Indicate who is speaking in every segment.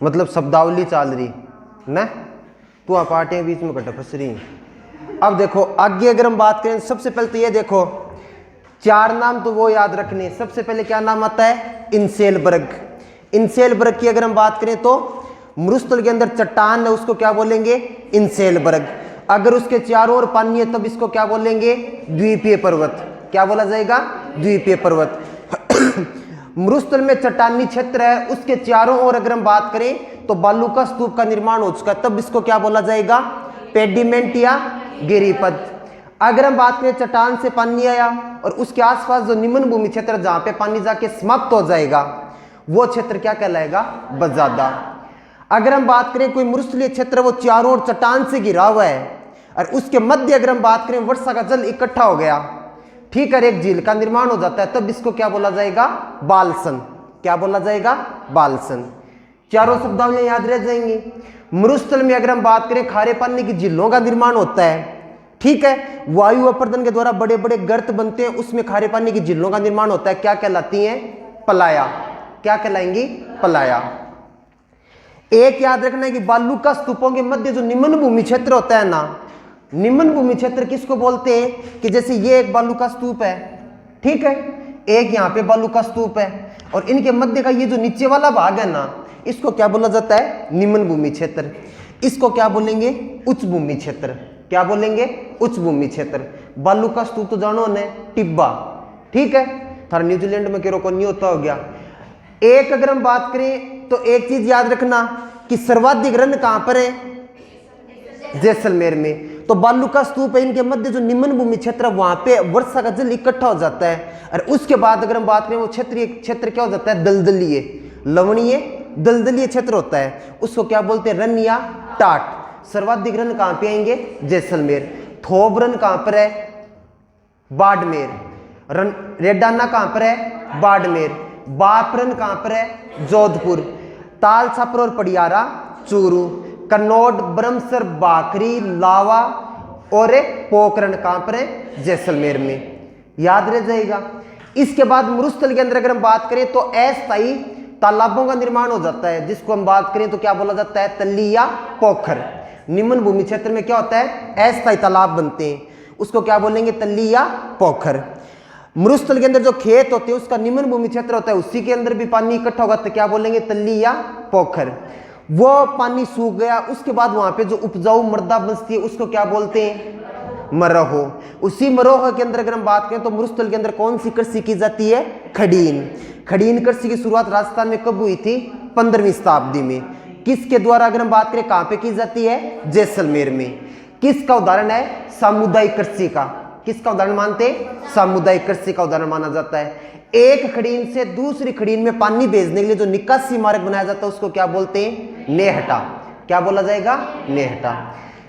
Speaker 1: मतलब शब्दावली चाल रही ना, तू आप पार्टियां बीच में कट फंस रही। अब देखो आगे अगर हम बात करें, सबसे पहले तो ये देखो 4 नाम तो वो याद रखने। सबसे पहले क्या नाम आता है? इंसेलबर्ग। इंसेलबर्ग की अगर हम बात करें तो मरुस्थल के अंदर चट्टान है, उसको क्या बोलेंगे? इंसेलबर्ग। अगर उसके चारों ओर पानी है तब इसको क्या बोलेंगे? द्वीपीय पर्वत। क्या बोला जाएगा? द्वीपीय पर्वत। मरुस्थल में चट्टानी क्षेत्र है, उसके चारों ओर अगर हम बात करें तो बालू का स्तूप का निर्माण हो चुका है, तब इसको क्या बोला जाएगा? पेडिमेंट या गिरिपथ। अगर हम बात करें चट्टान से पानी आया और उसके आसपास जो निम्न भूमि क्षेत्र जहां पे पानी जाके समाप्त हो जाएगा वो क्षेत्र क्या कहलाएगा? बजादा। अगर हम बात करें कोई मरुस्थलीय क्षेत्र वो चारों ओर चट्टान से घिरा हुआ है और उसके मध्य अगर हम बात करें वर्षा का जल इकट्ठा हो गया, ठीक है, एक झील का निर्माण हो जाता है, तब इसको क्या बोला जाएगा? बालसन। क्या बोला जाएगा? बालसन। चारों शब्दावलियां याद रह जाएंगी। मरुस्थल में अगर हम बात करें खारे पानी की झीलों का निर्माण होता है, ठीक है, वायु अपर्दन के द्वारा बड़े बड़े गर्त बनते हैं, उसमें खारे पानी की झीलों का निर्माण होता है, क्या कहलाती हैं? पलाया। क्या कहलाएंगी? पलाया। एक याद रखना है कि बालू का स्तूपों के मध्य जो निम्न भूमि क्षेत्र होता है ना, निम्न भूमि क्षेत्र किसको बोलते हैं? कि जैसे ये एक बालू का स्तूप है, ठीक है, एक यहाँ पे बालू का स्तूप है और इनके मध्य का ये जो नीचे वाला भाग है ना, इसको क्या बोला जाता है? निम्न भूमि क्षेत्र। इसको क्या बोलेंगे? उच्च भूमि क्षेत्र। क्या बोलेंगे? उच्च भूमि क्षेत्र। बालू का स्तूप तो जानो ने, टिब्बा, ठीक है, थारा न्यूजीलैंड में केरो को नहीं होता हो गया। एक अगर हम बात करें तो एक चीज याद रखना कि सर्वाधिक रन कहां पर है? जैसलमेर में। तो बालू का स्तूप है, इनके मध्य जो निम्न भूमि क्षेत्र है वहां पे वर्षा का जल इकट्ठा हो जाता है और उसके बाद अगर हम बात करें वो क्षेत्र क्या हो जाता है? दलदलीय, लवणीय दलदलीय क्षेत्र होता है, उसको क्या बोलते हैं? रन या टाट। सर्वाधिक रन कहां पे आएंगे? जैसलमेर। थोब रन कहां पर है? बाड़मेर। रन रेडाना कहां पर है? बाड़मेर। बापरन कहां पर है? जोधपुर। ताल छापर और पडियारा चूरू। कन्नौड, ब्रह्मसर, बाकरी, लावा और पोखरण कहां पर है? जैसलमेर में। याद रह जाएगा। इसके बाद मरुस्थल के अंदर अगर हम बात करें तो अस्थायी तालाबों का निर्माण हो जाता है, जिसको हम बात करें तो क्या बोला जाता है? तल्ली या पोखर। निम्न भूमि क्षेत्र में क्या होता है? अस्थायी तालाब बनते हैं, उसको क्या बोलेंगे? तल्ली या पोखर। मरुस्थल के अंदर जो खेत होते हैं उसका निम्न भूमि क्षेत्र होता है, उसी के अंदर भी पानी इकट्ठा होगा तो क्या बोलेंगे? तल्ली या पोखर। वो पानी सूख गया, उसके बाद वहां पे जो उपजाऊ मृदा बचती है उसको क्या बोलते हैं? मरोह। उसी मरोह के अंदर अगर हम बात करें तो मरुस्थल के अंदर कौन सी कृषि की जाती है? खड़ीन। खड़ीन कृषि की शुरुआत राजस्थान में कब हुई थी? 15वीं शताब्दी में। किसके द्वारा अगर हम बात करें कहां पे की जाती है? जैसलमेर में। किसका उदाहरण है? सामुदायिक कृषि का। किसका उदाहरण मानते हैं? सामुदायिक कृषि का उदाहरण माना जाता है। एक खड़ीन से दूसरी खड़ीन में पानी भेजने के लिए जो निकासी मार्ग बनाया जाता है उसको क्या बोलते हैं? नेहटा। क्या बोला जाएगा? नेहटा।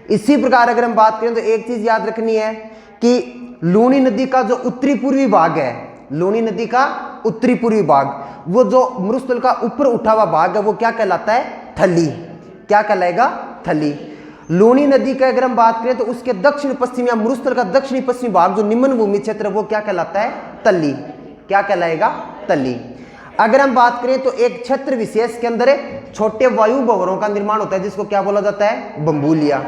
Speaker 1: इसी प्रकार अगर हम बात करें तो एक चीज याद रखनी है कि लूनी नदी का जो उत्तरी पूर्वी भाग है, लूनी नदी का उत्तरी पूर्वी भाग, वो जो मरुस्थल का ऊपर उठा हुआ भाग है वो क्या कहलाता है? थली। क्या कहलाएगा? थली। लूनी नदी का अगर हम बात करें तो उसके दक्षिण पश्चिम या मरुस्थल का दक्षिणी पश्चिमी भाग जो निम्न भूमि क्षेत्र है वो क्या कहलाता है? तली। क्या कहलाएगा? तली। अगर हम बात करें तो एक क्षेत्र विशेष के अंदर छोटे वायु भंवरों का निर्माण होता है जिसको क्या बोला जाता है? बम्बूलिया।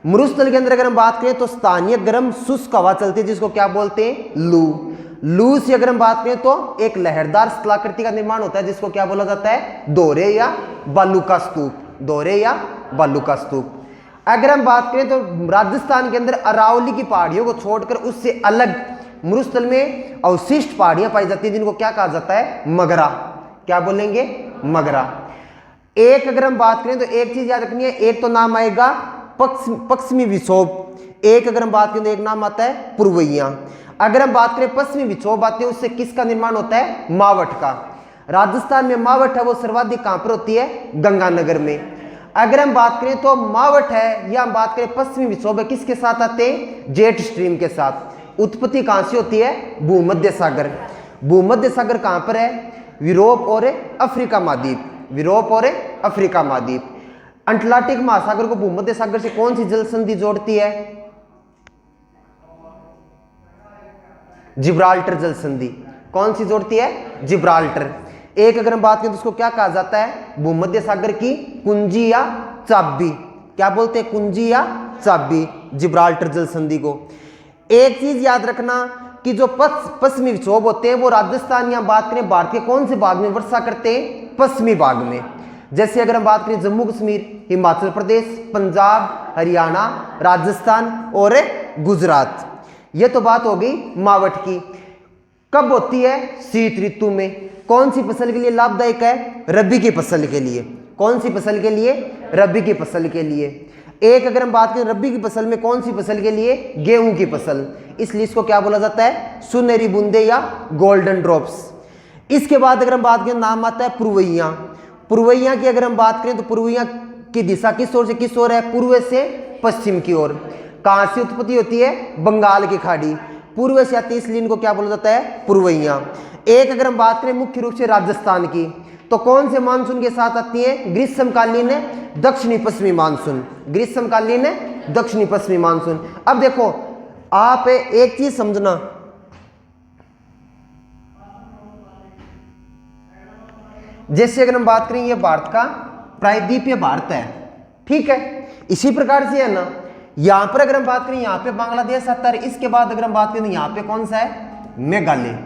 Speaker 1: मरुस्थल के अंदर अगर हम बात करें तो स्थानीय गर्म शुष्क हवा चलती है जिसको क्या बोलते हैं? लू। लू से अगर हम बात करें तो एक लहरदार स्थलाकृति का निर्माण होता है जिसको क्या बोला जाता है? दोहरे या बालू का स्तूप। दोहरे या बालू का स्तूप। अगर हम बात करें तो राजस्थान के अंदर अरावली की पहाड़ियों को छोड़कर उससे अलग मरुस्थल में अवशिष्ट पहाड़ियां पाई जाती हैं जिनको क्या कहा जाता है? मगरा। क्या बोलेंगे? मगरा। एक अगर हम बात करें तो एक चीज याद रखनी है, एक तो नाम आएगा पश्चिमी विक्षोभ, एक अगर हम बात करें तो एक नाम आता है पूर्वइया। अगर हम बात करें पश्चिमी विक्षोभ आते हैं उससे किसका निर्माण होता है? मावठ का। राजस्थान में मावठ है वो सर्वाधिक कहां पर होती है? गंगानगर में। अगर हम बात करें तो मावठ है या हम बात करें पश्चिमी विक्षोभ है किसके साथ आते हैं? जेट स्ट्रीम के साथ। उत्पत्ति कहां से होती है? भूमध्य सागर। भूमध्य सागर कहां पर है? यूरोप और अफ्रीका महाद्वीप। यूरोप और अफ्रीका महाद्वीप। अटलांटिक महासागर को भूमध्य सागर से कौन सी जल संधि जोड़ती है? जिब्राल्टर जल संधि। कौन सी जोड़ती है? जिब्राल्टर। एक अगर हम बात करें तो उसको क्या कहा जाता है, भूमध्य सागर की कुंजी या चाबी। क्या बोलते हैं, कुंजी या चाबी, जिब्राल्टर जल संधि को। एक चीज याद रखना कि जो पश्चिमी विक्षोभ होते हैं वो राजस्थान या बात करें भारत के कौन से भाग में वर्षा करते हैं, पश्चिमी भाग में। जैसे अगर हम बात करें जम्मू कश्मीर, हिमाचल प्रदेश, पंजाब, हरियाणा, राजस्थान और गुजरात। ये तो बात हो गई मावठ की। कब होती है, शीत ऋतु में। कौन सी फसल के लिए लाभदायक है, रबी की फसल के लिए। कौन सी फसल के लिए, रबी की फसल के लिए। एक अगर हम बात करें रबी की फसल में कौन सी फसल के लिए, गेहूं की फसल, इसलिए इसको क्या बोला जाता है, सुनहरी बूंदे या गोल्डन ड्रॉप्स। इसके बाद अगर हम बात करें नाम आता है पुरवैया। पुरवैया की अगर हम बात करें तो पुरवैया की दिशा किस ओर से किस ओर है, पूर्व से पश्चिम की ओर। कहां से उत्पत्ति होती है, बंगाल की खाड़ी, पूर्व से आती है, इसलिए इनको क्या बोला जाता है, पुरवैया। एक अगर हम बात करें मुख्य रूप से राजस्थान की, तो कौन से मानसून के साथ आती है, ग्रीष्मकालीन दक्षिणी पश्चिमी मानसून। ग्रीष्मकालीन दक्षिणी पश्चिमी मानसून। अब देखो आप एक चीज समझना, जैसे अगर हम बात करें ये भारत का प्रायद्वीपीय भारत है, ठीक है, इसी प्रकार से है ना। यहां पर अगर हम बात करें यहां पे बांग्लादेश आता है, इसके बाद अगर हम बात करें यहां पे कौन सा है, मेघालय।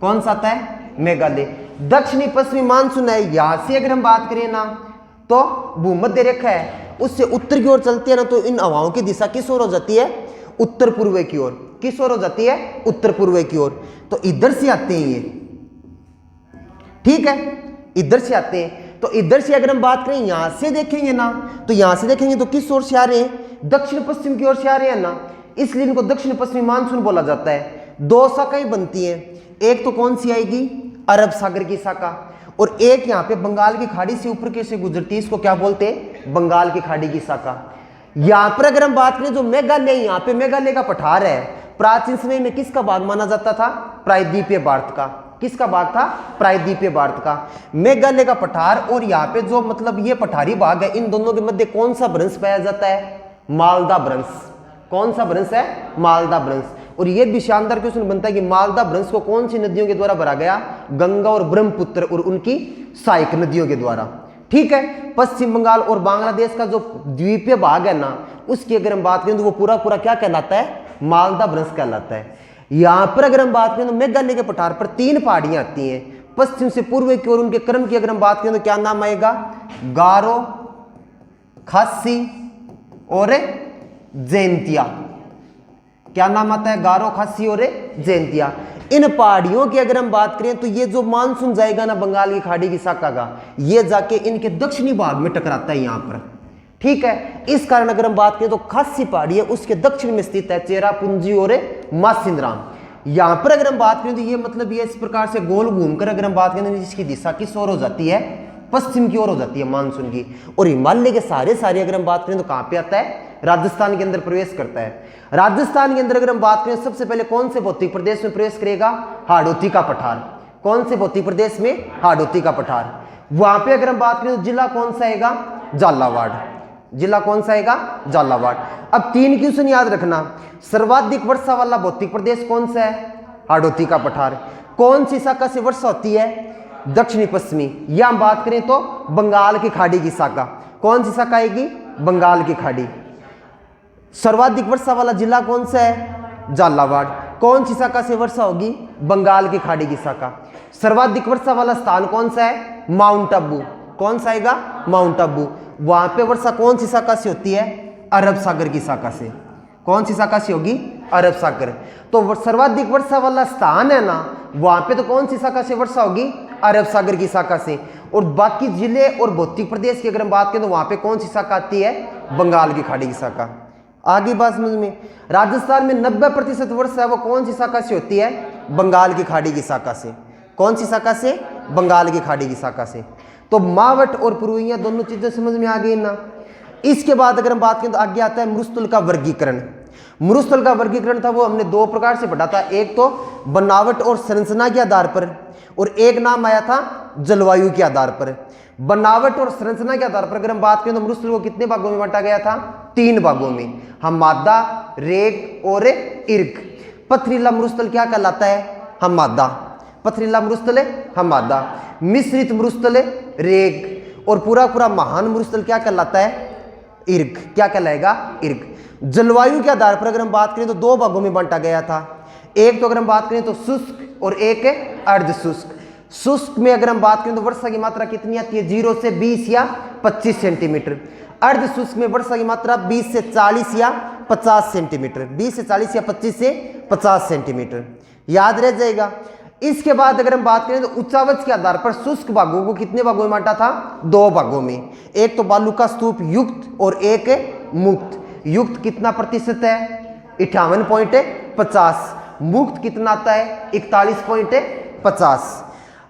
Speaker 1: कौन सा आता है, मेघालय। दक्षिणी पश्चिमी मानसून है, यहां से अगर हम बात करें ना तो भूमध्य रेखा है, उससे उत्तर की ओर चलती है ना, तो इन हवाओं की दिशा किस ओर हो जाती है, उत्तर पूर्व की ओर। किस ओर हो जाती है, उत्तर पूर्व की ओर। तो इधर से आते हैं ये, ठीक है, इधर से आते हैं। तो इधर से अगर हम बात करें यहां से देखेंगे ना, तो यहां से देखेंगे तो किस ओर से आ रहे हैं, दक्षिण पश्चिम की ओर से आ रहे हैं ना, इसलिए इनको दक्षिण पश्चिमी मानसून बोला जाता है। दो शाखाएं बनती हैं, एक तो कौन सी आएगी, अरब सागर की शाखा, और एक यहाँ पे बंगाल की खाड़ी से ऊपर के से गुजरती है, इसको क्या बोलते हैं, बंगाल की खाड़ी की शाखा। यहाँ पर अगर हम बात करें जो मेघालय, यहाँ पे मेघालय का पठार है, प्राचीन समय में किसका भाग माना जाता था, प्रायद्वीपीय भारत का। किसका भाग था, प्रायद्वीपीय भारत का। मेघालय का पठार और यहाँ पे जो मतलब ये पठारी भाग है, इन दोनों के मध्य कौन सा भ्रंश पाया जाता है, मालदा भ्रंश। कौन सा भ्रंश है, मालदा भ्रंश। और ये भी शानदार क्वेश्चन बनता है कि मालदा भ्रंश को कौन सी नदियों के द्वारा भरा गया, गंगा और ब्रह्मपुत्र और उनकी सहायक नदियों के द्वारा, ठीक है। पश्चिम बंगाल और बांग्लादेश का जो द्वीपीय भाग है ना, उसकी अगर हम बात करें तो वो पूरा पूरा क्या कहलाता है, मालदा भ्रंश कहलाता है। यहां पर अगर हम बात करें तो मेघालय के पठार पर 3 पहाड़ियां आती हैं, पश्चिम से पूर्व की ओर। उनके क्रम की अगर हम बात करें तो क्या नाम आएगा, गारो, खासी और जैंतिया। क्या नाम आता है, गारो, खासी और जैंतिया। इन पहाड़ियों की अगर हम बात करें तो ये जो मानसून जाएगा ना बंगाल की खाड़ी की शाखा का, ये जाके इनके दक्षिणी भाग में टकराता है यहाँ पर, ठीक है। इस कारण अगर हम बात करें तो खासी पहाड़ी है, उसके दक्षिण में स्थित है चेरापूंजी और मासिंद्राम। यहाँ पर अगर हम बात करें तो ये मतलब ये इस प्रकार से गोल घूमकर अगर हम बात करें तो इसकी दिशा किस ओर हो जाती है, पश्चिम की ओर हो जाती है मानसून की। और हिमालय के सारे अगर हम बात करें तो कहाँ पे आता है, राजस्थान के अंदर प्रवेश करता है। राजस्थान के अंदर अगर हम बात करें सबसे पहले कौन से भौतिक प्रदेश में प्रवेश करेगा, हाड़ौती का पठार। कौन से भौतिक प्रदेश में, हाड़ौती का पठार। वहां पे अगर हम बात करें तो जिला कौन सा आएगा, झालावाड़। जिला कौन सा आएगा, झालावाड़। अब 3 क्वेश्चन याद रखना, सर्वाधिक वर्षा वाला भौतिक प्रदेश कौन सा है, हाड़ौती का पठार। कौन सी शाखा से वर्षा होती है, दक्षिणी पश्चिमी, या हम बात करें तो बंगाल की खाड़ी की शाखा। कौन सी शाखा आएगी, बंगाल की खाड़ी। सर्वाधिक वर्षा वाला जिला कौन सा है, झालावाड़। कौन सी शाखा से वर्षा होगी, बंगाल की खाड़ी की शाखा। सर्वाधिक वर्षा वाला स्थान कौन सा है, माउंट आबू। कौन सा आएगा, माउंट आबू। वहां पे वर्षा कौन सी शाखा से होती है, अरब सागर की शाखा से। कौन सी शाखा से होगी, अरब सागर। तो सर्वाधिक वर्षा वाला स्थान है ना, वहां पे तो कौन सी शाखा से वर्षा होगी, अरब सागर की शाखा से। और बाकी जिले और भौतिक प्रदेश की अगर हम बात करें तो वहां पे कौन सी शाखा आती है, बंगाल की खाड़ी की शाखा। आगे बात समझ में, राजस्थान में 90% वर्षा है वो कौन सी शाखा से होती है, बंगाल की खाड़ी की शाखा से। कौन सी शाखा से, बंगाल की खाड़ी की शाखा से। तो मावट और पुरवैया दोनों चीजें समझ में आ गई ना। इसके बाद अगर हम बात करें तो आगे आता है मरुस्थल का वर्गीकरण। मरुस्थल का वर्गीकरण था वो हमने 2 प्रकार से पढ़ा था, एक तो बनावट और संरचना के आधार पर, और एक नाम आया था जलवायु के आधार पर। बनावट और संरचना के आधार पर अगर हम बात करें तो मरुस्थल को कितने भागों में बांटा गया था, 3 भागों में, हमादा, रेग और इर्क। पथरीला मरुस्थल क्या कहलाता है, हमादा। पथरीला मरुस्थल हमादा, मिश्रित मरुस्थल रेग, और पूरा पूरा महान मरुस्थल क्या कहलाता है? इर्ग। क्या कहलाएगा? इर्ग। जलवायु के आधार पर अगर हम बात करें तो दो भागों में बांटा गया था। एक तो अगर हम बात करें तो शुष्क और एक अर्ध शुष्क। शुष्क में अगर हम बात करें तो वर्षा की मात्रा कितनी आती है? 0 से 20 या 25 सेंटीमीटर। अर्ध शुष्क में वर्षा की मात्रा 20 से 40 या 50 सेंटीमीटर। 20 से 40 या 25 से 50 सेंटीमीटर, याद रह जाएगा। इसके बाद अगर हम बात करें तो उच्चावच के आधार पर शुष्क भागों को कितने भागों में बांटा था? 2 भागों में। एक तो बालू का स्तूप युक्त और एक मुक्त। युक्त कितना प्रतिशत है? 58.50। मुक्त कितना आता है? 41.50।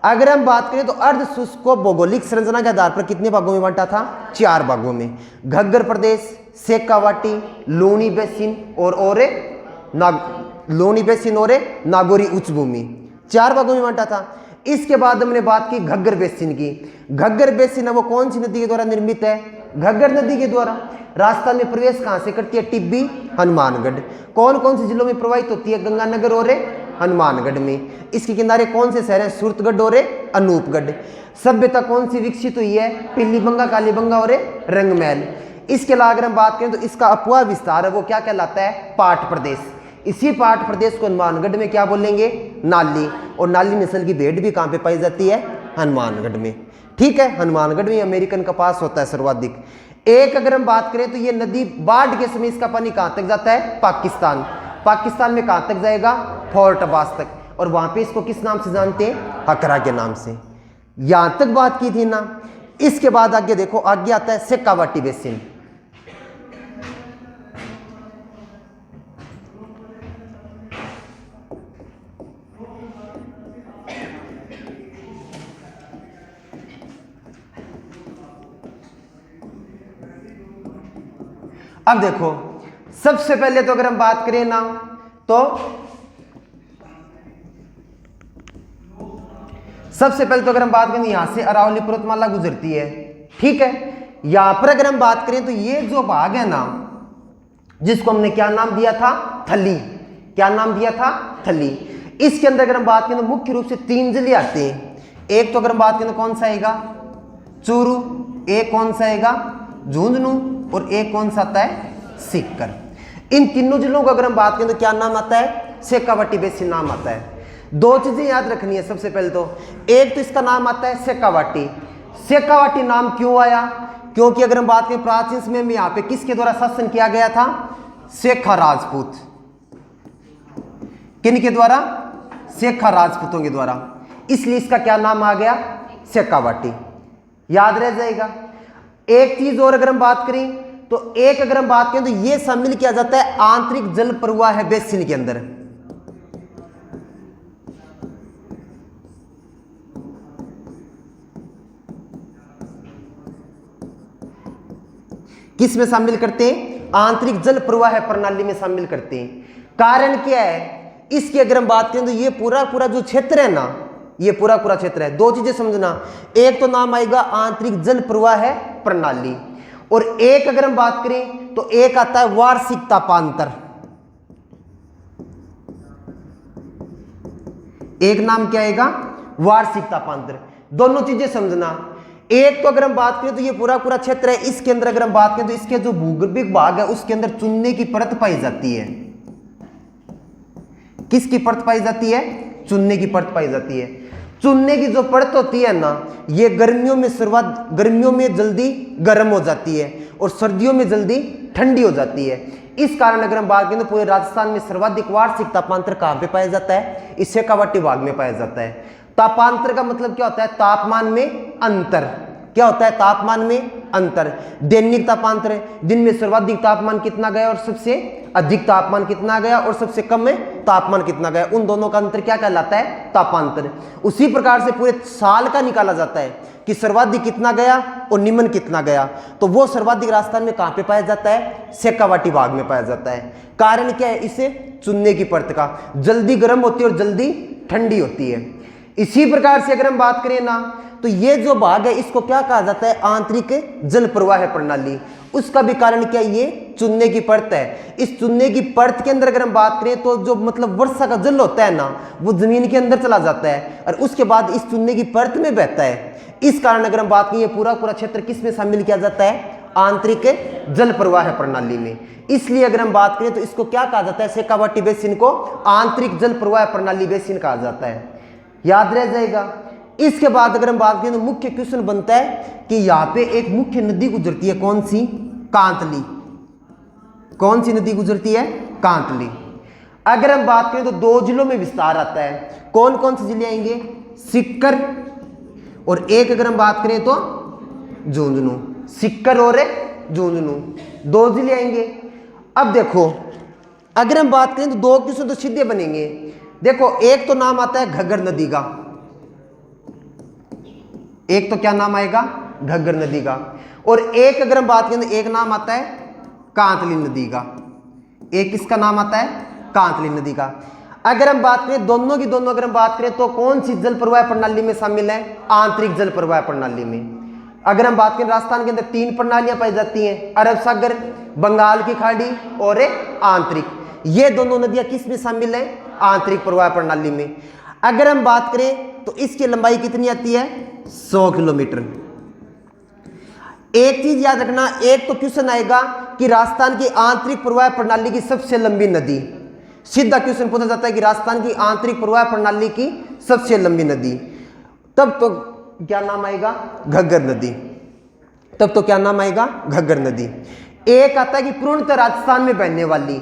Speaker 1: अगर हम बात करें तो अर्ध शुष्क को भौगोलिक संरचना के आधार पर कितने भागों में बांटा था? 4 भागों में। घग्गर प्रदेश, शेखावाटी, लोनी बेसिन और लोनी बेसिन और नागौरी उच्च भूमि, 4 भागों में बांटा था। इसके बाद हमने बात की घग्गर बेसिन की। घग्गर बेसिन वो कौन सी नदी के द्वारा निर्मित है? घग्गर नदी के द्वारा। राजस्थान में प्रवेश कहां से करती है? टिब्बी, हनुमानगढ़। कौन कौन से जिलों में प्रवाहित होती है? गंगानगर और हनुमानगढ़ में। इसके किनारे कौन से शहर हैं? सूरतगढ़ और अनूपगढ़। सभ्यता कौन सी विकसित हुई है? पीलीबंगा, कालीबंगा और रंगमहल। इसके अलावा अगर हम बात करें तो इसका अपुआ विस्तार है वो क्या कहलाता है? पाट प्रदेश। इसी पाट प्रदेश को हनुमानगढ़ में क्या बोलेंगे? नाली। और नाली नस्ल की भेड़ भी कहाँ पे पाई जाती है? हनुमानगढ़ में। ठीक है, हनुमानगढ़ में अमेरिकन कपास होता है सर्वाधिक। एक अगर हम बात करें तो ये नदी बाढ़ के समय इसका पानी कहाँ तक जाता है? पाकिस्तान। पाकिस्तान में कहाँ तक जाएगा? फोर्ट अब्बास तक। और वहां पे इसको किस नाम से जानते हैं? हकरा के नाम से। यहां तक बात की थी ना। इसके बाद आगे देखो, आगे आता है शेखावाटी बेसिन। अब देखो, सबसे पहले तो अगर हम बात करें ना तो सबसे पहले तो अगर हम बात करें यहां से अरावली पर्वतमाला गुजरती है। ठीक है, यहां पर अगर हम बात करें तो ये जो भाग है ना, जिसको हमने क्या नाम दिया था? थली। क्या नाम दिया था? थली। इसके अंदर अगर हम बात करें तो मुख्य रूप से 3 जिले आते हैं। एक तो अगर हम बात करें तो कौन सा आएगा? चूरू। एक कौन सा आएगा? झुंझुनू। और एक कौन सा आता है? सीकर। इन तीनों जिलों को अगर हम बात करें तो क्या नाम आता है? शेखावाटी बेसिन नाम आता है। 2 चीजें याद रखनी है सबसे पहले तो। एक तो इसका नाम आता है शेखावाटी। शेखावाटी नाम क्यों आया? क्योंकि अगर हम बात करें प्राचीन समय में यहाँ पे किसके द्वारा शासन किया गया था? शेखा राजपूत। किनके द्वारा? शेखा राजपूतों के द्वारा। इसलिए इसका क्या नाम आ गया? शेखावाटी। याद रह जाएगा। एक चीज और अगर हम बात करें तो एक अगर हम बात करें तो यह शामिल किया जाता है आंतरिक जल प्रवाह है बेसिन के अंदर। किस में शामिल करते हैं? आंतरिक जल प्रवाह प्रणाली में शामिल करते हैं। कारण क्या है? इसकी अगर हम बात करें तो ये पूरा पूरा जो क्षेत्र है ना, ये पूरा पूरा क्षेत्र है। 2 चीजें समझना, एक तो नाम आएगा आंतरिक जल प्रवाह प्रणाली, और एक अगर हम बात करें तो एक आता है वार्षिक तापांतर। एक नाम क्या आएगा? वार्षिक तापांतर। दोनों चीजें समझना। एक तो अगर हम बात करें तो ये पूरा पूरा क्षेत्र है, इसके अंदर अगर हम बात करें तो इसके जो भूगर्भिक भाग है उसके अंदर चूने की परत पाई जाती है। किसकी परत पाई जाती है? चूने की परत पाई जाती है। चूने की जो परत होती है ना, ये गर्मियों में जल्दी गर्म हो जाती है और सर्दियों में जल्दी ठंडी हो जाती है। इस कारण अगर हम बात करें तो पूरे राजस्थान में सर्वाधिक वार्षिक तापांतर कहां पे पाया जाता है? इस शेखावाटी भाग में पाया जाता है। तापांतर का मतलब क्या होता है? तापमान में अंतर। क्या होता है? तापमान में अंतर। दैनिक तापांतर, दिन में सर्वाधिक तापमान कितना गया और सबसे अधिक तापमान कितना गया और सबसे कम में तापमान कितना गया, उन दोनों का अंतर क्या कहलाता है? तापांतर। उसी प्रकार से पूरे साल का निकाला जाता है कि सर्वाधिक कितना गया और निम्न कितना गया। तो वो सर्वाधिक राजस्थान में कहां पे पाया जाता है? शेखावाटी भाग में पाया जाता है। कारण क्या है? इसे चूने की परत का, जल्दी गर्म होती है और जल्दी ठंडी होती है। इसी प्रकार से अगर हम बात करें ना तो ये जो भाग है इसको क्या कहा जाता है, आंतरिक जल प्रवाह प्रणाली। उसका भी कारण क्या, ये चूने की परत है। इस चूने की परत के अंदर अगर हम बात करें तो जो मतलब वर्षा का जल होता है ना, वो जमीन के अंदर चला जाता है और उसके बाद इस चूने की परत में बहता है। इस कारण अगर हम बात करें, पूरा पूरा क्षेत्र किस में शामिल किया जाता है, आंतरिक जल प्रवाह प्रणाली में। इसलिए अगर हम बात करें तो इसको क्या कहा जाता है, शेखावाटी बेसिन को आंतरिक जल प्रवाह प्रणाली बेसिन कहा जाता है, याद रह जाएगा। इसके बाद अगर हम बात करें तो मुख्य क्वेश्चन बनता है कि यहाँ पे एक मुख्य नदी गुजरती है, कौन सी, कांतली। कौन सी नदी गुजरती है, कांतली। अगर हम बात करें तो 2 जिलों में विस्तार आता है। कौन कौन से जिले आएंगे, सिक्कर और एक अगर हम बात करें तो झुंझुनू। सिक्कर और झुंझुनू 2 जिले आएंगे। अब देखो अगर हम बात करें तो 2 क्वेश्चन तो सीधे बनेंगे। देखो एक तो नाम आता है घग्गर नदी का, एक तो क्या नाम आएगा, घग्गर नदी का। और एक अगर हम बात करें तो एक नाम आता है कांतली नदी का। एक किसका नाम आता है, कांतली नदी का। अगर हम बात करें दोनों की दोनों अगर हम बात करें तो कौन सी जल प्रवाह प्रणाली में शामिल है, आंतरिक जल प्रवाह प्रणाली में। अगर हम बात करें राजस्थान के अंदर 3 प्रणालियां पाई जाती हैं, अरब सागर, बंगाल की खाड़ी और आंतरिक। ये दोनों नदियां किस में शामिल है, आंतरिक प्रवाह प्रणाली में। अगर हम बात करें तो इसकी लंबाई कितनी आती है, 100 किलोमीटर। एक चीज याद रखना, एक तो क्वेश्चन आएगा कि राजस्थान की आंतरिक प्रवाह प्रणाली की सबसे लंबी नदी। सीधा क्वेश्चन पूछा जाता है कि राजस्थान की आंतरिक प्रवाह प्रणाली की सबसे लंबी नदी, तब तो क्या नाम आएगा, घग्गर नदी। तब तो क्या नाम आएगा, घग्गर नदी। एक आता है कि पूर्णतः राजस्थान में बहने वाली,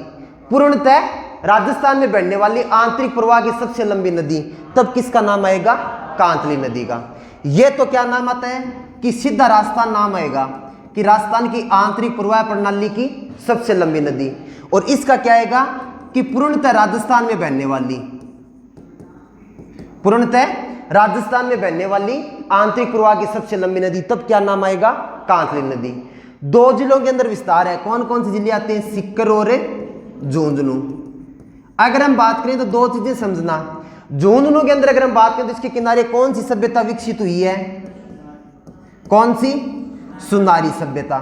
Speaker 1: पूर्णतः राजस्थान में बहने वाली आंतरिक प्रवाह की सबसे लंबी नदी, तब किसका नाम आएगा, कांतली नदी का। ये तो क्या नाम आता है कि सीधा राजस्थान नाम आएगा कि राजस्थान की आंतरिक प्रवाह प्रणाली की सबसे लंबी नदी। और इसका क्या आएगा कि पूर्णतः राजस्थान में बहने वाली, पूर्णतः राजस्थान में बहने वाली आंतरिक प्रवाह की सबसे लंबी नदी, तब क्या नाम आएगा, कांतली नदी। 2 जिलों के अंदर विस्तार है। कौन कौन से जिले आते हैं, सिक्कर और झुंझुनू। अगर हम बात करें तो 2 चीजें समझना। झुंझुनू के अंदर अगर हम बात करें तो इसके किनारे कौन सी सभ्यता विकसित हुई है, कौन सी, सुनारी सभ्यता।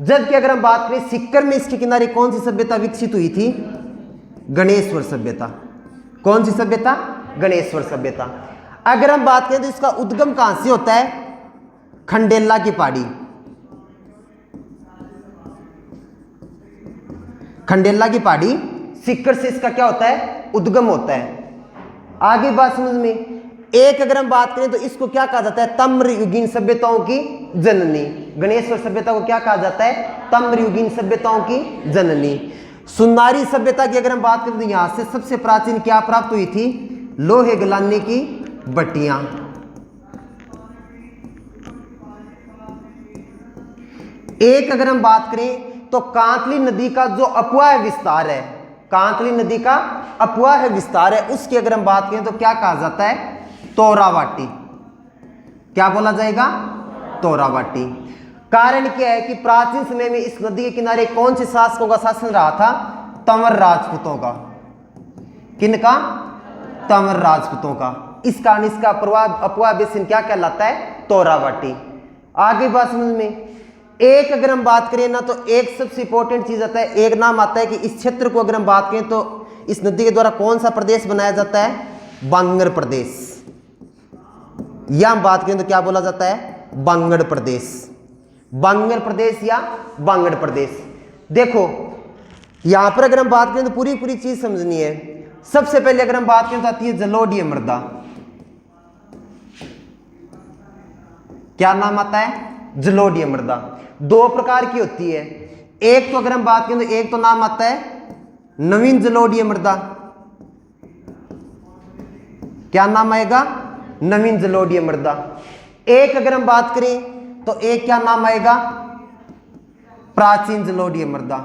Speaker 1: जबकि अगर हम बात करें सिक्कर में इसके किनारे कौन सी सभ्यता विकसित हुई थी, गणेश्वर सभ्यता। कौन सी सभ्यता, गणेश्वर सभ्यता। अगर हम बात करें तो इसका उद्गम कहां से होता है, खंडेला की पहाड़ी। खंडेला की पहाड़ी, सिक्कर से इसका क्या होता है, उद्गम होता है। आगे बात समझ में। एक अगर हम बात करें तो इसको क्या कहा जाता है, ताम्रयुगीन सभ्यताओं की जननी। गणेश्वर सभ्यता को क्या कहा जाता है, ताम्रयुगीन सभ्यताओं की जननी। सुनारी सभ्यता की अगर हम बात करें तो यहां से सबसे प्राचीन क्या प्राप्त हुई थी, लोहे गलाने की भट्टियां। एक अगर हम बात करें तो कांतली नदी का जो अपवाह विस्तार है, कांतली नदी का अपवाह विस्तार है, उसकी अगर हम बात करें तो क्या कहा जाता है, तोरावाटी। क्या बोला जाएगा, तोरावाटी। कारण क्या है कि प्राचीन समय में इस नदी के किनारे कौन से शासकों का शासन रहा था, तंवर राजपूतों का। किनका, तंवर राजपूतों का। इस कारण इसका अपवाह बेसिन क्या कहलाता है, तोरावाटी। आगे बात समझ में। एक अगर हम बात करें ना तो एक सबसे इंपॉर्टेंट चीज आता है, एक नाम आता है कि इस क्षेत्र को अगर हम बात करें तो इस नदी के द्वारा कौन सा प्रदेश बनाया जाता है, बांगर प्रदेश। या हम बात करें तो क्या बोला जाता है, बांगड़ प्रदेश। बांगर प्रदेश या बांगड़ प्रदेश। देखो यहां पर अगर हम बात करें तो पूरी पूरी चीज समझनी है। सबसे पहले अगर हम बात करें तो आती है जलोढ़ीय मृदा। क्या नाम आता है, जलोढ़ीय मृदा। 2 प्रकार की होती है। एक तो अगर हम बात करें तो एक तो नाम आता है नवीन जलोढ़ीय मृदा। क्या नाम आएगा, नवीन जलोढ़ीय मृदा। एक अगर हम बात करें तो एक क्या नाम आएगा, प्राचीन जलोढ़ीय मृदा।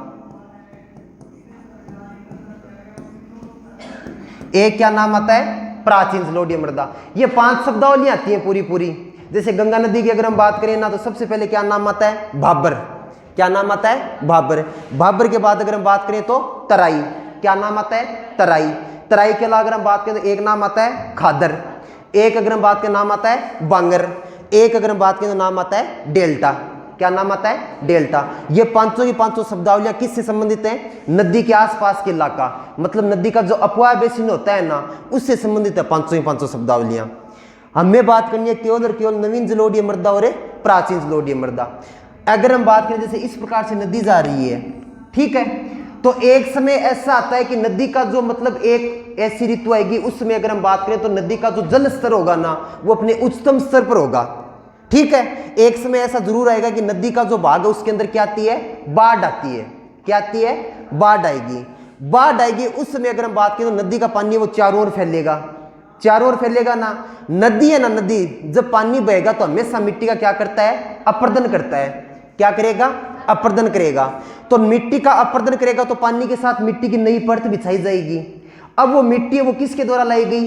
Speaker 1: एक क्या नाम आता है, प्राचीन जलोढ़ीय मृदा। ये 5 शब्दावलियां आती हैं पूरी पूरी। जैसे गंगा नदी की अगर हम बात करें ना तो सबसे पहले क्या नाम आता है, भाबर। क्या नाम आता है, भाबर। भाबर के बाद अगर हम बात करें तो तराई। क्या नाम आता है, तराई। तराई के अलावा अगर हम बात करें तो एक नाम आता है खादर। एक अगर हम बात करें नाम आता है बांगर। एक अगर हम बात करें तो नाम आता है डेल्टा। क्या नाम आता है? डेल्टा। ये पांचों की पांचों शब्दावलियां किससे संबंधित हैं? नदी के आसपास के इलाका, मतलब नदी का जो अपवाह बेसिन होता है ना, उससे संबंधित है पांचों की पांचों शब्दावलियां। हमें बात करनी है केवल और केवल नवीन जलोढ़ीय मृदा और प्राचीन जलोढ़ीय मृदा। अगर हम बात करें जैसे इस प्रकार से नदी जा रही है, ठीक है, तो एक समय ऐसा आता है कि नदी का जो मतलब एक ऐसी ऋतु आएगी, उस समय अगर हम बात करें तो नदी का जो जल स्तर होगा ना, वो अपने उच्चतम स्तर पर होगा। ठीक है, एक समय ऐसा जरूर आएगा कि नदी का जो भाग है उसके अंदर क्या आती है? बाढ़ आती है। क्या आती है? बाढ़ आएगी। बाढ़ आएगी उस समय अगर हम बात करें तो नदी का पानी वो चारों ओर फैलेगा, चारों ओर फैलेगा ना। नदी है ना, नदी जब पानी बहेगा तो हमेशा मिट्टी का क्या करता है? अपरदन करता है। क्या करेगा? अपरदन करेगा। तो मिट्टी का अपरदन करेगा तो पानी के साथ मिट्टी की नई परत बिछाई जाएगी। अब वो मिट्टी है वो किसके द्वारा लाई गई?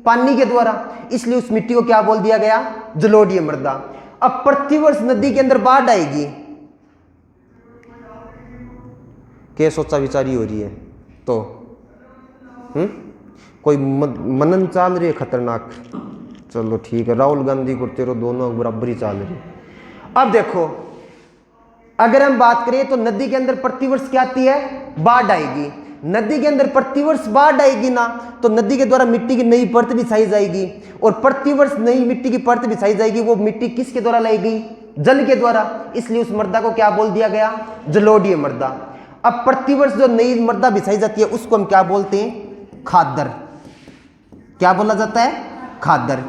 Speaker 1: पानी के द्वारा। इसलिए उस मिट्टी को क्या बोल दिया गया? जलोढ़ीय मृदा। अब प्रतिवर्ष नदी के अंदर बाढ़ आएगी। क्या सोचा विचारी हो रही है? तो कोई मनन चाल रही है खतरनाक। चलो ठीक है, राहुल गांधी को तेरो दोनों बराबरी चाल रही। अब देखो, अगर हम बात करें तो नदी के अंदर प्रतिवर्ष क्या आती है? बाढ़ आएगी। नदी के अंदर प्रतिवर्ष बाढ़ आएगी ना, तो नदी के द्वारा मिट्टी की नई परत बिछाई जाएगी, और प्रतिवर्ष नई मिट्टी की परत बिछाई जाएगी। वो मिट्टी किसके द्वारा लाई गई? जल के द्वारा। इसलिए उस मृदा को क्या बोल दिया गया? जलोढ़ीय मृदा। अब प्रतिवर्ष जो नई मृदा बिछाई जाती है उसको हम क्या बोलते हैं? खादर। क्या बोला जाता है? खादर।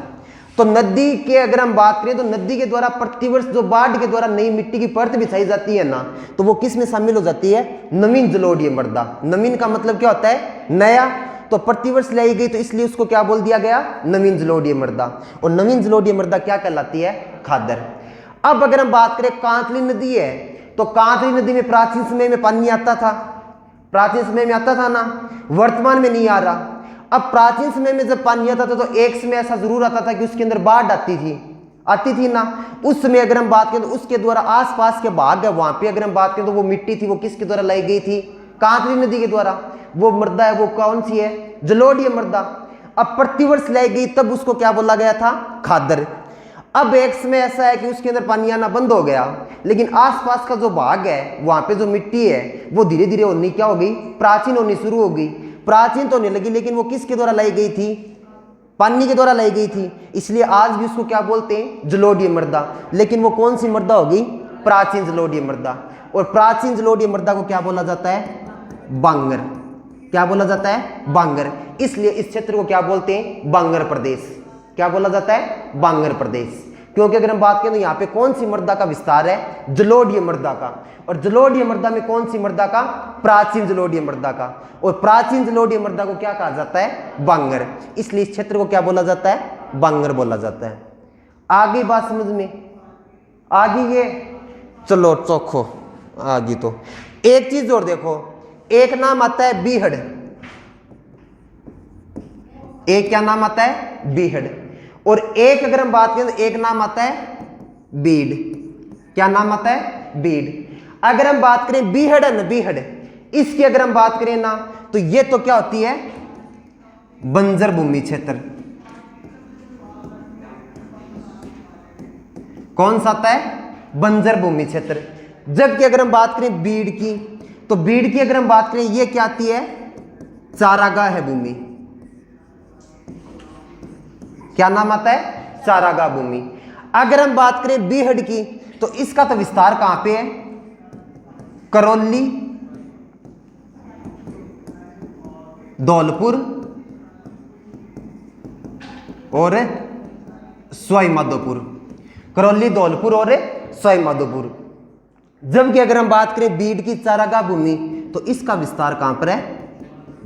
Speaker 1: तो नदी के अगर हम बात करें तो नदी के द्वारा प्रतिवर्ष जो बाढ़ के द्वारा नई मिट्टी की परत बिछाई जाती है ना, तो वो किस में शामिल हो जाती है? नवीन जलोढ़ीय मृदा। नवीन का मतलब क्या होता है? नया। तो प्रतिवर्ष लाई गई तो इसलिए उसको क्या बोल दिया गया? नवीन जलोढ़ीय मृदा। और नवीन जलोढ़ीय मृदा क्या कहलाती है? खादर। अब अगर हम बात करें कांतली नदी है, तो कांतली नदी में प्राचीन समय में पानी आता था, प्राचीन समय में आता था ना, वर्तमान में नहीं आ रहा। अब प्राचीन समय में जब पानी आता था तो एक समय ऐसा जरूर आता था कि उसके अंदर बाढ़ आती थी ना। उस समय अगर हम बात करें तो उसके द्वारा आसपास के भाग है वहां पे अगर हम बात करें तो वो मिट्टी थी वो किसके द्वारा लाई गई थी? कांतली नदी के द्वारा। वो मृदा है वो कौन सी है? जलोढ़ीय मृदा। अब प्रतिवर्ष लाई गई तब उसको क्या बोला गया था? खादर। अब एक समय ऐसा है कि उसके अंदर पानी आना बंद हो गया, लेकिन आसपास का जो भाग है वहां पे जो मिट्टी है वो धीरे धीरे होनी क्या हो गई? प्राचीन होनी शुरू हो गई। प्राचीन तो नहीं लगी, लेकिन वो किसके द्वारा लाई गई थी? पानी के द्वारा लाई गई थी। इसलिए आज भी उसको क्या बोलते हैं? जलोढ़ीय मृदा। लेकिन वो कौन सी मृदा होगी? प्राचीन जलोढ़ीय मृदा। और प्राचीन जलोढ़ीय मृदा को क्या बोला जाता है? बांगर। क्या बोला जाता है? बांगर। इसलिए इस क्षेत्र को क्या बोलते हैं? बांगर प्रदेश। क्या बोला जाता है? बांगर प्रदेश। क्योंकि अगर हम बात करें तो यहाँ पे कौन सी मृदा का विस्तार है? जलोढ़ीय मृदा का। और जलोढ़ीय मृदा में कौन सी मृदा का? प्राचीन जलोढ़ीय मृदा का। और प्राचीन जलोढ़ीय मृदा को क्या कहा जाता है? बांगर। इसलिए इस क्षेत्र को क्या बोला जाता है? बांगर बोला जाता है। आगे बात समझ में आगे ये चलो चौखो आगे। तो एक चीज और देखो, एक नाम आता है बीहड़। एक क्या नाम आता है? बीहड़। और एक अगर हम बात करें तो एक नाम आता है बीड़। क्या नाम आता है? बीड़। अगर हम बात करें बीहड़ है ना, बीहड़, इसकी अगर हम बात करें ना तो ये तो क्या होती है? बंजर भूमि क्षेत्र। कौन सा आता है? बंजर भूमि क्षेत्र। जबकि अगर हम बात करें बीड़ की, तो बीड़ की अगर हम बात करें ये क्या आती है? चारागाह है भूमि। क्या नाम आता है? चारागाह भूमि। अगर हम बात करें बीहड़ की तो इसका तो विस्तार कहां पे है? करौली, धौलपुर और सवाई माधोपुर। करौली, धौलपुर और सवाई माधोपुर। जबकि अगर हम बात करें बीड़ की चारागाह भूमि तो इसका विस्तार कहां पर है?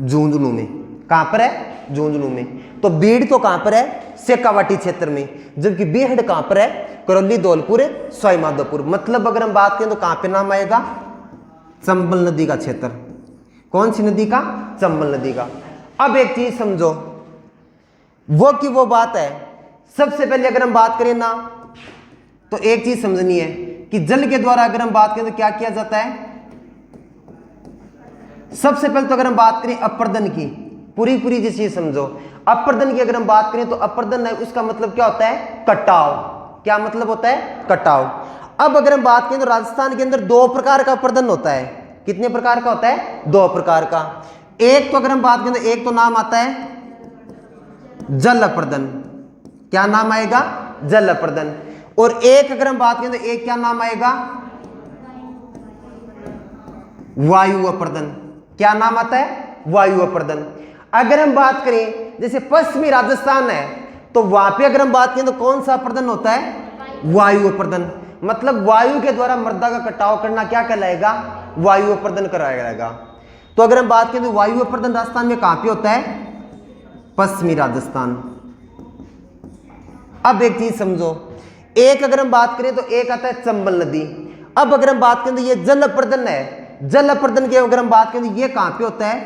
Speaker 1: झुंझुनू में। कहां पर है? झुंझुनू में। तो बीड़ तो कहां पर है? शेखावाटी क्षेत्र में। जबकि बीहड़ कहां पर है? करौली, धौलपुर, सवाई माधोपुर। मतलब अगर हम बात करें तो कहां पे नाम आएगा? चंबल नदी का क्षेत्र। कौन सी नदी का? चंबल नदी का। अब एक चीज समझो, वो की वो बात है। सबसे पहले अगर हम बात करें ना तो एक चीज समझनी है कि जल के द्वारा अगर हम बात करें तो क्या किया जाता है? सबसे पहले तो अगर हम बात करें अपर्दन की, पूरी चीज समझो। अपर्दन की अगर हम बात करें तो अपर्दन है उसका मतलब क्या होता है? कटाव। क्या मतलब होता है? कटाव। अब अगर हम बात करें तो राजस्थान के अंदर 2 प्रकार का अपर्दन होता है। कितने प्रकार का होता है? 2 प्रकार का। एक तो अगर हम बात करें तो एक तो नाम आता है जल अपर्दन। क्या नाम आएगा? जल अपर्दन। और एक अगर हम बात करें तो एक क्या नाम आएगा? वायु अपर्दन। क्या नाम आता है? वायु अपर्दन। अगर हम बात करें जैसे पश्चिमी राजस्थान है तो वहां पे अगर हम बात करें तो कौन सा अपर्दन होता है? वायु अपर्दन। मतलब वायु के द्वारा मृदा का कटाव करना क्या कहलाएगा? वायु अपर्दन कराया जाएगा। तो अगर हम बात करें तो वायु अपर्दन राजस्थान में कहां पे होता है? पश्चिमी राजस्थान। अब एक चीज समझो, एक अगर हम बात करें तो एक आता है चंबल नदी। अब अगर हम बात करें तो ये जल अपर्दन है। जल अपर्दन के अगर हम बात करें तो ये कहां पे होता है?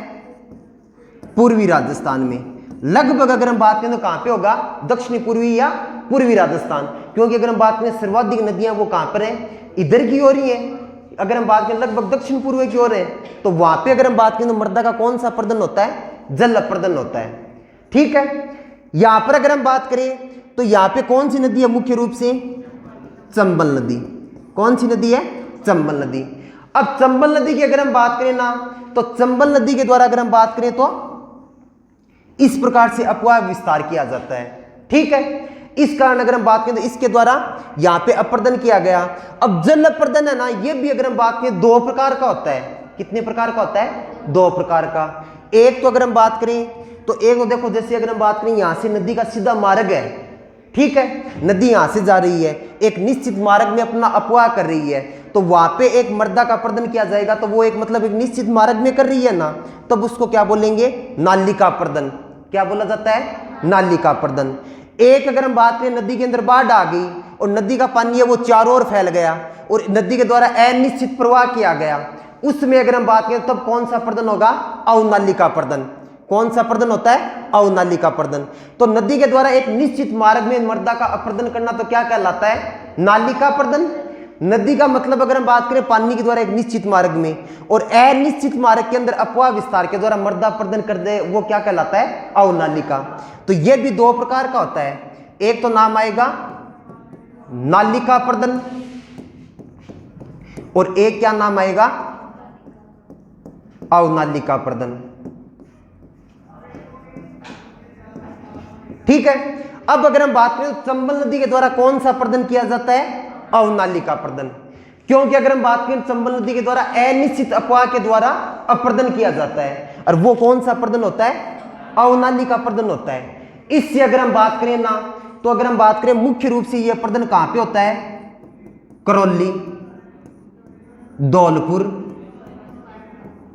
Speaker 1: पूर्वी राजस्थान में। लगभग अगर हम बात करें तो कहां पे होगा? दक्षिणी पूर्वी या पूर्वी राजस्थान। क्योंकि अगर हम बात करें सर्वाधिक नदियां वो कहां पर है? इधर की ओर ही है। अगर हम बात करें लगभग दक्षिण पूर्व की ओर है तो वहां पे अगर हम बात करें तो मृदा का कौन सा अपर्दन होता है? जल अपर्दन होता है। ठीक है। यहां पर अगर हम बात करें तो यहां पे कौन सी नदी है मुख्य रूप से? चंबल नदी। कौन सी नदी है? चंबल नदी। अब चंबल नदी की अगर हम बात करें ना तो चंबल नदी के द्वारा अगर हम बात करें तो इस प्रकार से अपवाह विस्तार किया जाता है। ठीक है। इस कारण अगर हम बात करें तो इसके द्वारा यहां पे अपर्दन किया गया। अब जल अपर्दन है ना, ये भी अगर हम बात करें 2 प्रकार का होता है। कितने प्रकार का होता है? 2 प्रकार का। एक तो अगर हम बात करें तो एक तो देखो जैसे अगर हम बात करें यहां से नदी का सीधा मार्ग है। ठीक है। नदी यहां से जा रही है, एक निश्चित मार्ग में अपना अपवाह कर रही है, तो वहां पे एक मृदा का अपर्दन किया जाएगा। तो वो एक मतलब एक निश्चित मार्ग में कर रही है ना, तब उसको क्या बोलेंगे? नालिका अपर्दन। क्या बोला जाता है? नालिका अपर्दन। एक अगर हम बात करें नदी के अंदर बाढ़ आ गई और नदी का पानी है वो चारों ओर फैल गया और नदी के द्वारा अनिश्चित प्रवाह किया गया, उसमें अगर हम बात करें तब कौन सा अपर्दन होगा? अवनालिका अपर्दन। कौन सा अपर्दन होता है? अवनालिका अपर्दन। तो नदी के द्वारा एक निश्चित मार्ग में मृदा का अपर्दन करना तो क्या कहलाता है? नालिका अपर्दन। नदी का मतलब अगर हम बात करें पानी के द्वारा एक निश्चित मार्ग में और अनिश्चित मार्ग के अंदर अपवाह विस्तार के द्वारा मृदा अपर्दन कर दे, वो क्या कहलाता है? अवनालिका। तो ये भी 2 प्रकार का होता है। एक तो नाम आएगा नालिका अपर्दन और एक क्या नाम आएगा? अवनालिका अपर्दन। ठीक है। अब अगर हम बात करें चंबल नदी के द्वारा कौन सा अपर्दन किया जाता है? अवनालिका अपर्दन। क्योंकि अगर हम बात करें चंबल नदी के द्वारा अनिश्चित अपवाह के द्वारा अपर्दन किया जाता है और वो कौन सा अपर्दन होता है? अवनालिका अपर्दन होता है। इससे अगर हम बात करें ना तो अगर हम बात करें मुख्य रूप से ये अपर्दन कहां पे होता है? करौली, धौलपुर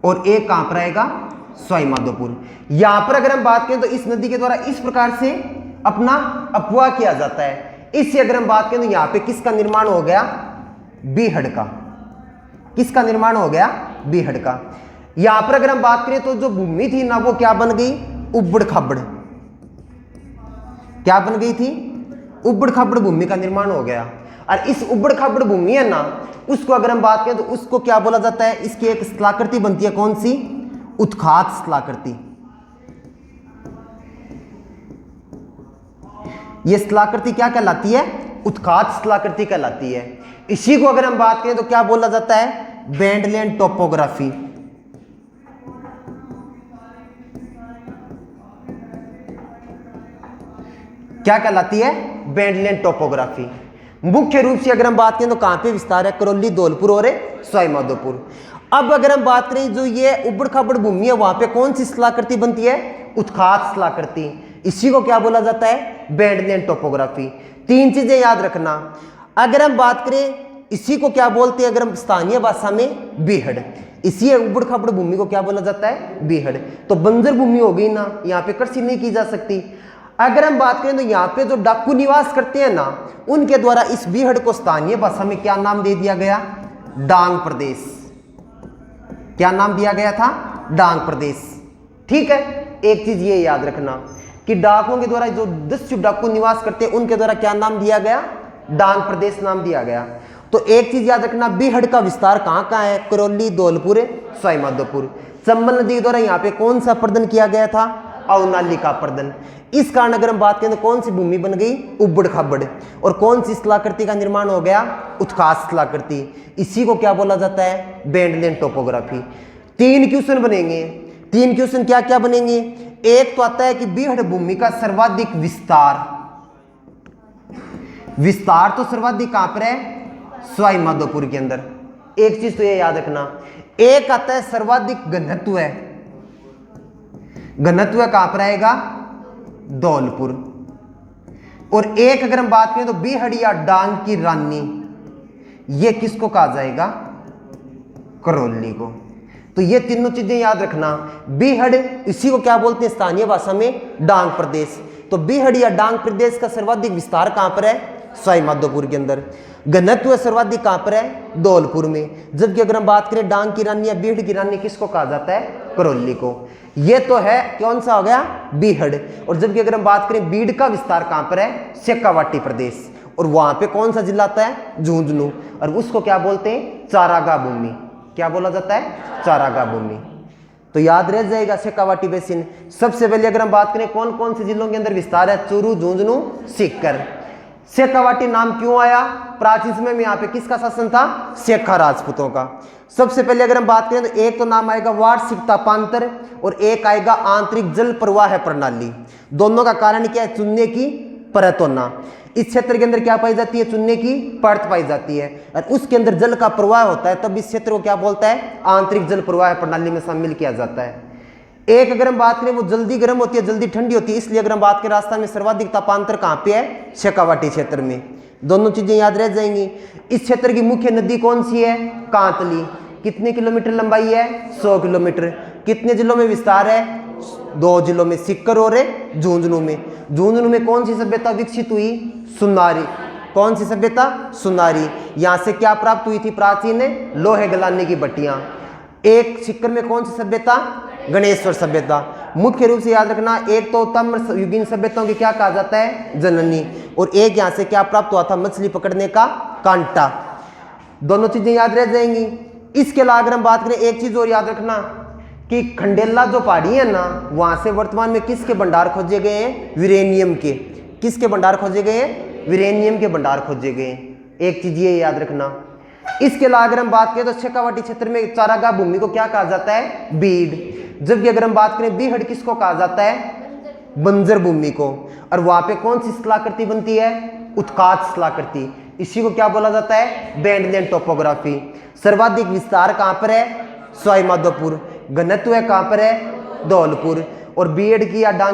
Speaker 1: और एक कहां पर आएगा? सवाई माधोपुर। यहां पर अगर हम बात करें तो इस नदी के द्वारा इस प्रकार से अपना अपवाह किया जाता है। इससे अगर हम बात करें तो यहां पे किसका निर्माण हो गया? बीहड़ का। किसका निर्माण हो गया? बीहड़ का। यहां पर अगर हम बात करें तो जो भूमि थी ना वो क्या बन गई? उबड़ खाबड़। क्या बन गई थी? उबड़ खाबड़ भूमि का निर्माण हो गया। और इस उबड़ खाबड़ भूमि है ना, उसको अगर हम बात करें तो उसको क्या बोला जाता है? इसकी एक स्थलाकृति बनती है। कौन सी? उत्खात स्थलाकृति। यह स्थलाकृति क्या कहलाती है? उत्खात स्थलाकृति कहलाती है। इसी को अगर हम बात करें तो क्या बोला जाता है? बैंडलैंड टोपोग्राफी। क्या कहलाती है? बैंडलैंड टोपोग्राफी। मुख्य रूप से अगर हम बात करें तो कहां पे विस्तार है? करौली, धौलपुर और सवाई माधोपुर। अब अगर हम बात करें जो ये उबड़ खाबड़ भूमि है वहां पे कौन सी स्थलाकृति बनती है? उत्खात स्थलाकृति। इसी को क्या बोला जाता है? बैंडलैंड टोपोग्राफी। 3 चीजें याद रखना। अगर हम बात करें इसी को क्या बोलते हैं? अगर हम स्थानीय भाषा में बीहड़। इसी उबड़ खाबड़ भूमि को क्या बोला जाता है? बीहड़। तो बंजर भूमि हो गई ना, यहाँ पे कृषि नहीं की जा सकती। अगर हम बात करें तो यहाँ पे जो डाकू निवास करते हैं ना, उनके द्वारा इस बीहड़ को स्थानीय भाषा में क्या नाम दे दिया गया? डांग प्रदेश। क्या नाम दिया गया था? डांग प्रदेश। ठीक है। एक चीज ये याद रखना कि डाकुओं के द्वारा जो 10 डाकू निवास करते हैं उनके द्वारा क्या नाम दिया गया? डांग प्रदेश नाम दिया गया। तो एक चीज याद रखना, बीहड़ का विस्तार कहाँ कहाँ है? करौली, धौलपुर, सवाई माधोपुर। चंबल नदी के द्वारा यहाँ पे कौन सा अपर्दन किया गया था? अवनाली का प्रदन। इस कारण अगर हम बात करें तो कौन सी भूमि बन गई, उबड़ खाबड़। और कौन सी स्थलाकृति का निर्माण हो गया, उत्काश स्थलाकृति। इसी को क्या बोला जाता है, बैंडलैंड टोपोग्राफी। 3 क्वेश्चन बनेंगे। 3 क्वेश्चन क्या क्या बनेंगे। एक तो आता है कि बीहड़ भूमि का सर्वाधिक विस्तार। विस्तार तो सर्वाधिक कहां पर है, सवाई माधोपुर के अंदर। एक चीज तो ये याद रखना। एक आता है सर्वाधिक घनत्व है। घनत्व कहां पर आएगा, धौलपुर। और एक अगर हम बात करें तो बीहड़ या डांग की रानी, ये किसको कहा जाएगा, करौली को। तो ये तीनों चीजें याद रखना। बीहड़, इसी को क्या बोलते हैं स्थानीय भाषा में, डांग प्रदेश। तो बीहड़ या डांग प्रदेश का सर्वाधिक विस्तार कहां पर है, सवाई माधोपुर के अंदर। घनत्व सर्वाधिक कहां पर है, धौलपुर में। जबकि अगर हम बात करें डांग की रानी या बीहड़ की रानी, किसको कहा जाता है, करौली को। ये तो है कौन सा हो गया, बीहड़। और जबकि अगर हम बात करें बीड़ का विस्तार कहां पर है, शेखावाटी प्रदेश। और वहां पे कौन सा जिला आता है, झुंझुनू। और उसको क्या बोलते हैं, चारागाह भूमि। क्या बोला जाता है, चारागाह भूमि। तो याद रह जाएगा शेखावाटी बेसिन। सबसे पहले अगर हम बात करें कौन कौन से जिलों के अंदर विस्तार है, चूरू, झुंझुनू, सीकर। शेखावाटी नाम क्यों आया, प्राचीन समय में यहाँ पे किसका शासन था, शेखा राजपूतों का। सबसे पहले अगर हम बात करें तो एक तो नाम आएगा वार्षिक तापांतर और एक आएगा आंतरिक जल प्रवाह प्रणाली। दोनों का कारण क्या है, चुनने की परत होना। इस क्षेत्र के अंदर क्या पाई जाती है, चुनने की परत पाई जाती है और उसके अंदर जल का प्रवाह होता है, तब इस क्षेत्र को क्या बोलता है, आंतरिक जल प्रवाह प्रणाली में शामिल किया जाता है। एक अगर हम बात करें वो जल्दी गर्म होती है, जल्दी ठंडी होती है, इसलिए अगर हम बात करें राजस्थान में सर्वाधिक तापांतर कहाँ पे है, शेखावाटी क्षेत्र में। दोनों चीजें याद रह जाएंगी। इस क्षेत्र की मुख्य नदी कौन सी है, कांतली। कितने किलोमीटर लंबाई है, 100 किलोमीटर। कितने जिलों में विस्तार है, 2 जिलों में, सीकर और झुंझुनू में। झुंझुनू में कौन सी सभ्यता विकसित हुई, सुनारी। कौन सी सभ्यता, सुनारी। यहां से क्या प्राप्त हुई थी, प्राचीन लोहे गलाने की भट्टियां। एक सीकर में कौन सी सभ्यता, गणेश्वर सभ्यता। मुख्य रूप से याद रखना, एक तो ताम्र युगीन सभ्यताओं की क्या कहा जाता है, जननी। और एक यहां से क्या प्राप्त हुआ था, मछली पकड़ने का कांटा। दोनों चीजें याद रह जाएंगी। इसके अलावा अगर हम बात करें, एक चीज और याद रखना कि खंडेला जो पहाड़ी है ना, वहां से वर्तमान में किसके भंडार खोजे गए हैं, यूरेनियम के। किसके भंडार खोजे गए हैं, यूरेनियम के भंडार खोजे गए हैं। एक चीज ये याद रखना। इसके अलावा अगर हम बात करें तो शेखावाटी क्षेत्र में चारागाह भूमि को क्या कहा जाता है, बीड़। जबकि अगर हम बात करें बीहड़ किसको कहा जाता है, बंजर भूमि को। और वहां पे कौन सी स्थलाकृति बनती है, उत्काश स्थलाकृति। इसी को क्या बोला जाता है, बैंडलैंड टोपोग्राफी। सर्वाधिक विस्तार कहां पर है, सवाई माधोपुर। घनत्व है कहां पर है, धौलपुर। और बीहड़ की या डांग